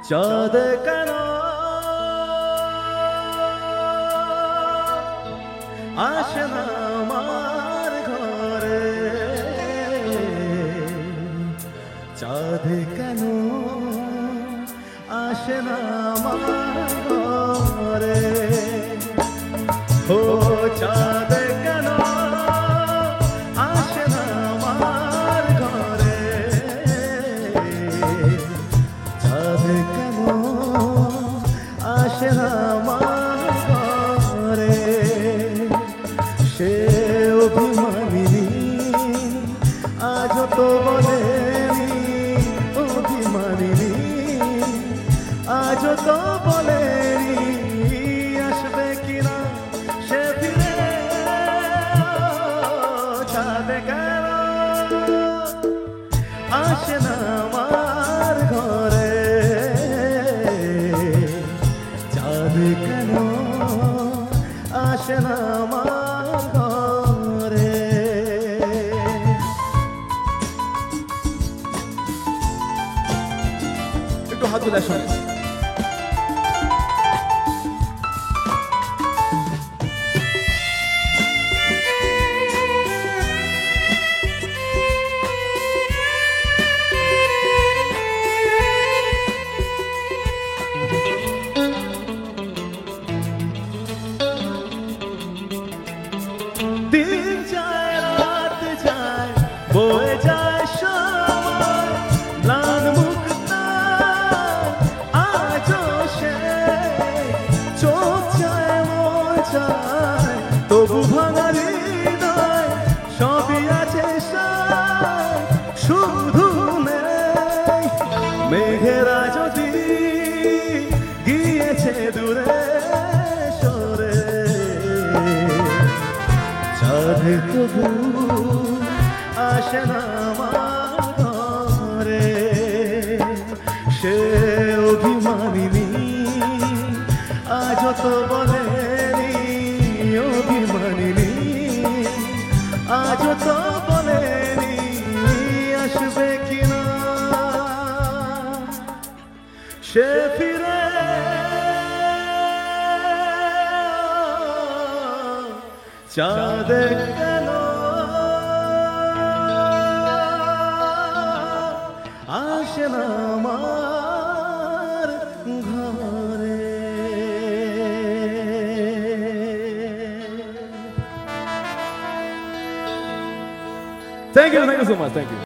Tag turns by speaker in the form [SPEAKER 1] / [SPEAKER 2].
[SPEAKER 1] চাঁদ কেন আসে না আমার ঘরে, চাঁদ কেন আসে না আমার ঘরে, ও চাঁদ কেন আসে না আমার ঘরে, চাঁদ কেন আসে না আমার ঘরে, সে অভিমানিনী আজ তো বলেনি, অভিমানিনী আজ তো বলেনি আসবে কিনা সে ফিরে, চাঁদ কেন আসে না আমার ঘরে, চাঁদ কেন আসে না আমার ঘরে। একটু হাত তুলে শোনে। দিন যায় রাত যায় বয়ে যায় সময়, ম্লান মুখটা আজও সে, চোখ চায় মন চায় তবু ভাঙা হৃদয়, সবই আছে সায় শুধু নেই, মেঘেরা যদি গিয়েছে দূরে সরে, চাঁদ তবু আসে না আমার ঘরে, সে অভিমানিনী আজ তো বলেনি, অভিমানিনী আজ তো বলেনি আসবে কিনা সে ফিরে, চাঁদ কেন আসে না আমার ঘরে। Thank you so much. Thank you.